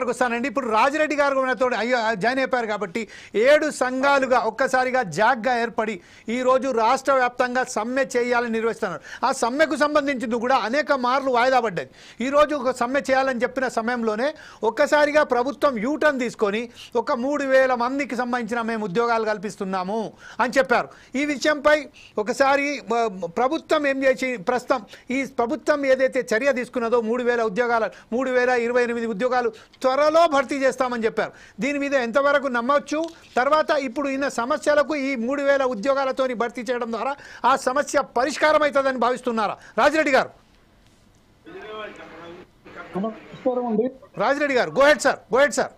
గారికి వస్తానండి. ఇప్పుడు రాజిరెడ్డి గారు నాతో అయ్యో జాయిన్ అయిపోయారు కాబట్టి 7 సంఘాలుగా ఒక్కసారిగా జాగ్గా ఏర్పడి ఈరోజు రాష్ట్ర వ్యాప్తంగా సమ్మె చేయాలని నిర్వహిస్తున్నారు. ఆ సమ్మెకు సంబంధించింది కూడా అనేక మార్లు వాయిదా పడ్డది. ఈరోజు ఒక సమ్మె చేయాలని చెప్పిన సమయంలోనే ఒక్కసారిగా ప్రభుత్వం యూటర్న్ తీసుకొని ఒక 3000 మందికి సంబంధించిన మేము ఉద్యోగాలు కల్పిస్తున్నాము అని చెప్పారు. ఈ విషయంపై ఒకసారి ప్రభుత్వం ఏం చేసి ప్రస్తుతం ఈ ప్రభుత్వం ఏదైతే చర్య తీసుకున్నదో 3000 ఉద్యోగాలు 3028 ఉద్యోగాలు త్వరలో భర్తీ చేస్తామని చెప్పారు. దీని మీద ఎంతవరకు నమ్మవచ్చు? తర్వాత ఇప్పుడు ఉన్న సమస్యలకు ఈ 3000 ఉద్యోగాలతో భర్తీ చేయడం ద్వారా ఆ సమస్య పరిష్కారం అవుతుందని భావిస్తున్నారా? రాజిరెడ్డి గారు రాజిరెడ్డి గారు గో హెడ్ సార్.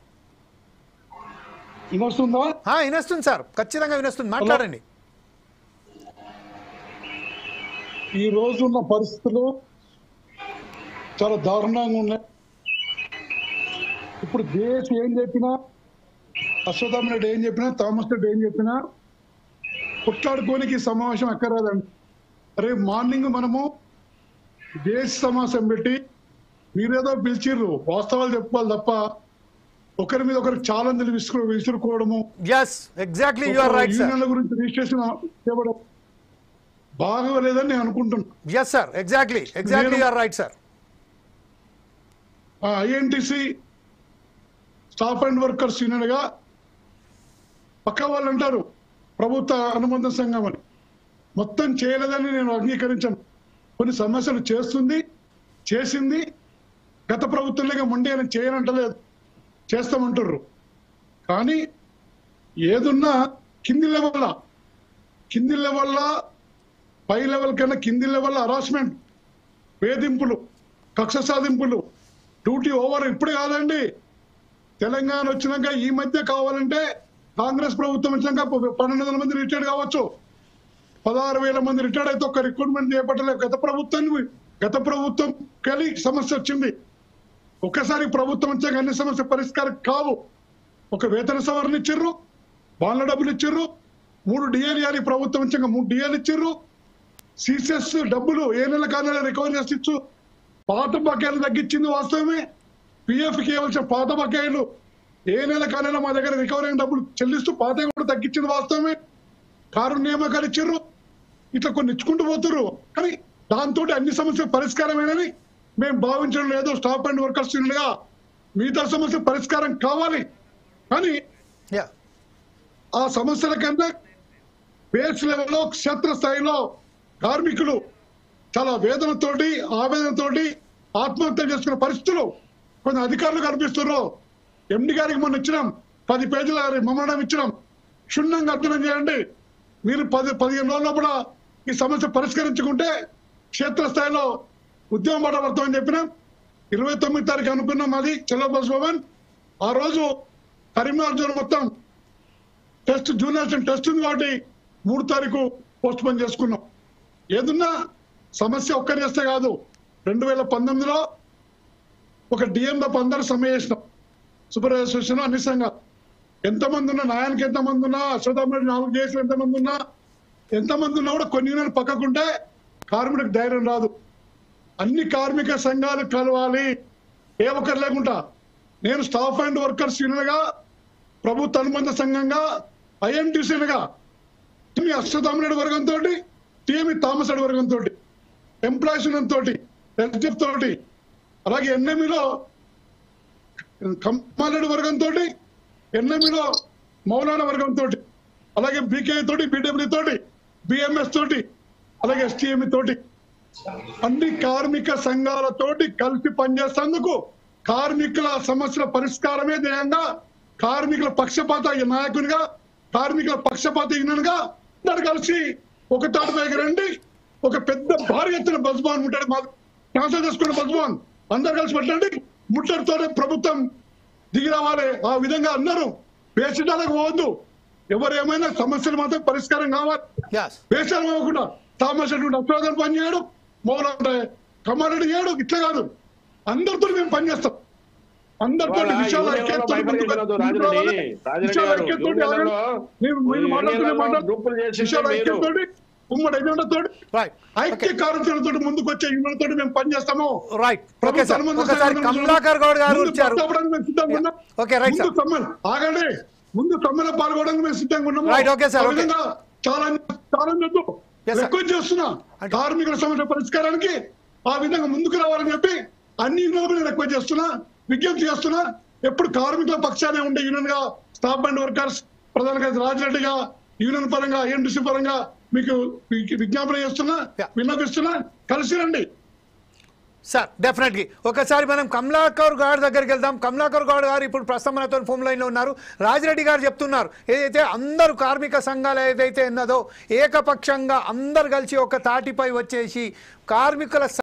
వినొస్తుంది సార్, ఖచ్చితంగా వినొస్తుంది, మాట్లాడండి. ఈ రోజున్న పరిస్థితులు చాలా దారుణంగా ఉన్నాయి. ఇప్పుడు దేశ్ ఏం చెప్పినా, అశ్వత్థామ రెడ్డి ఏం చెప్పినా, థామస్ రెడ్డి ఏం చెప్పినా కొట్లాడుకోనికి సమావేశం ఎక్కరాదండి. రేపు మార్నింగ్ మనము దేశ సమావేశం పెట్టి మీరేదో పిలిచిర్రు, వాస్తవాలు చెప్పుకోవాలి తప్ప ఒకరి మీద ఒకరికి ఛాలెంజ్లు విసురుకోవడము, యూనియన్ల గురించి రిజిస్ట్రేషన్ చేయడం బాగోలేదని నేను అనుకుంటున్నాను. INTUC staff and workers union గా పక్క వాళ్ళు అంటారు ప్రభుత్వ అనుబంధ సంఘం అని. మొత్తం చేయలేదని నేను అంగీకరించాను. కొన్ని సమస్యలు చేసింది గత ప్రభుత్వంలో మొండి అని చేయనంటలేదు, చేస్తామంటారు. కానీ ఏదున్నా కింది లెవెల్లో పై లెవెల్ కన్నా కింది లెవెల్లో హరాస్మెంట్, వేధింపులు, కక్ష సాధింపులు, డ్యూటీ ఓవర్ ఇప్పుడు కాదండి. తెలంగాణ వచ్చినాక ఈ మధ్య కావాలంటే కాంగ్రెస్ ప్రభుత్వం వచ్చినాక 1200 మంది రిటైర్డ్ కావచ్చు, 16,000 మంది రిటైర్డ్ అయితే ఒక రిక్రూట్మెంట్ చేపట్టలేదు. గత ప్రభుత్వం కలిగి సమస్య వచ్చింది. ఒక్కసారి ప్రభుత్వం వచ్చాక అన్ని సమస్య పరిష్కారం కావు. ఒక వేతన సవరణ ఇచ్చిర్రు, బాండ్ల డబ్బులు ఇచ్చిర్రు, 3 డిఏలు ఇవ్వాలి. ప్రభుత్వం వచ్చాక 3 డిఏలు ఇచ్చిర్రు. సిసిఎస్ డబ్బులు ఏ నెల కానెల రికవరీ చేసి ఇచ్చు. పాత బకాయిలు తగ్గించింది వాస్తవమే. పిఎఫ్కి ఇవ్వాల్సిన పాత బకాయిలు ఏ నెల కానైనా మా దగ్గర రికవరీ అయిన డబ్బులు చెల్లిస్తూ పాత కూడా తగ్గించింది వాస్తవమే. కారు నియామకాలు ఇచ్చిర్రు. ఇట్లా కొన్ని ఇచ్చుకుంటూ పోతుర్రు. కానీ దాంతో అన్ని సమస్యలు పరిష్కారమేనని మేము భావించడం లేదు. స్టాఫ్ అండ్ వర్కర్స్ యూనియన్గా మిగతా సమస్య పరిష్కారం కావాలి. కానీ ఆ సమస్యల కన్నా బేస్ లెవెల్లో క్షేత్రస్థాయిలో కార్మికులు చాలా వేదనతోటి ఆవేదనతోటి ఆత్మహత్య చేసుకున్న పరిస్థితులు కొన్ని అధికారులు కనిపిస్తున్నారు. ఎండి గారికి మొన్న ఇచ్చినాం 10 పేజీల మెమోరాండం ఇచ్చినాం. క్షుణ్ణంగా అర్థం చేయండి. మీరు 15 రోజుల్లో కూడా ఈ సమస్య పరిష్కరించుకుంటే క్షేత్రస్థాయిలో ఉద్యమం పడబడతామని చెప్పినాం. 29 తారీఖు అనుకున్నాం. అది చల్లబస్ భవన్. ఆ రోజు కరీంనగర్ మొత్తం టెస్ట్ జూనియర్స్ టెస్ట్ ఉంది కాబట్టి 3 తారీఖు పోస్ట్ పోన్ చేసుకున్నాం. ఏదున్నా సమస్య ఒక్కరి చేస్తే కాదు. 2019లో ఒక డిఎం తప్ప అందరూ సమ్మె చేసినాం. సూపర్వైజర్ అన్ని సంఘాలు ఎంతమంది ఉన్నా, న్యాయానికి ఎంతమంది ఉన్నా, అశ్వత్థామ రెడ్డి 4 కేసులు ఎంతమంది ఉన్నా కూడా కొన్ని యూనియన్లు పక్కకుంటే కార్మికుడికి ధైర్యం రాదు. అన్ని కార్మిక సంఘాలు కలవాలి, ఏ ఒక్కరు లేకుండా. నేను స్టాఫ్ అండ్ వర్కర్స్ యూనియన్గా, ప్రభుత్వ అనుబంధ సంఘంగా, ఐఎన్టీసీగా, అశ్వత్థామ రెడ్డి వర్గంతో, టీఎంఈ థామస్ రెడ్డి వర్గంతో, ఎంప్లాయీస్ యూనియన్ తోటి, ఎస్డిఎఫ్ తోటి, అలాగే ఎన్ఎంఈలో కమ్మారెడ్డి వర్గంతో, ఎన్ఎంఈలో మౌలానా వర్గంతో, అలాగే బీకే తోటి, బీడబ్ల్యూ తోటి, బిఎంఎస్ తోటి, అలాగే ఎస్టీఎంఈ తోటి, అన్ని కార్మిక సంఘాలతోటి కలిసి పనిచేసేందుకు కార్మికుల సమస్యల పరిష్కారమే ధ్యేయంగా కార్మికుల పక్షపాత నాయకునిగా, కార్మికుల పక్షపాత యూనియన్గా అందరు కలిసి ఒక తాటిపైకి రండి. ఒక పెద్ద భారీ ఎత్తున బస్ భవన్ ముట్టడి క్యాన్సల్ చేసుకున్న బస్ భవన్ అందరు కలిసి పెట్టండి. ముట్టడితోనే ప్రభుత్వం దిగి రావాలి. ఆ విధంగా అందరూ వేసిడాలకు పోవద్దు. ఎవరు ఏమైనా సమస్యలు మాత్రం పరిష్కారం కావాలి. వేషాలు అవ్వకుండా థామస్ రెడ్డి అప్రాధాలు పనిచేయడం, మౌలానా కమ్మారెడ్డి చేయడం ఇట్లా కాదు. అందరితో మేము పనిచేస్తాం. అందరితో విషయాలు ఉమ్మడి ఎజెండాతో రైట్ ఐక్య కార్యాచరణతో ముందుకు వచ్చే యూనియన్ తోటి మేము పనిచేస్తాము. రైట్ ఓకే సార్ ఒకసారి కమలాకర్ గౌడ్ గారు వచ్చారు. ఓకే రైట్ సార్ ఆగండి, ముందు సమ్మెలో పాల్గొనడానికి మేము సిద్ధంగా ఉన్నాము. రైట్ ఓకే సార్ ఓకే చాలా రిక్వెస్ట్ చేస్తున్నా కార్మికుల సమస్య పరిష్కారానికి ఆ విధంగా ముందుకు రావాలని చెప్పి అన్ని యూనియన్లు రిక్వెస్ట్ చేస్తున్నా, విజ్ఞప్తి చేస్తున్నా. ఎప్పుడు కార్మికుల పక్షానే ఉండే యూనియన్ గా స్టాఫ్ అండ్ వర్కర్స్ ప్రధాన కార్యదర్శి రాజిరెడ్డిగా యూనియన్ పరంగా ఐఎన్టీసీ పరంగా మీకు విజ్ఞాపన చేస్తున్నా, విన్నపిస్తున్నా, కలిసి రండి సార్. డెఫినెట్లీ ఒకసారి మనం కమలాకర్ గౌడ్ దగ్గరికి వెళ్దాం. కమలాకర్ గౌడ్ గారు ఇప్పుడు ప్రస్తుతం మనతో ఫోన్ లైన్లో ఉన్నారు. రాజిరెడ్డి గారు చెప్తున్నారు ఏదైతే అందరూ కార్మిక సంఘాలు ఏదైతే ఉన్నదో ఏకపక్షంగా అందరు కలిసి ఒక తాటిపై వచ్చేసి కార్మికుల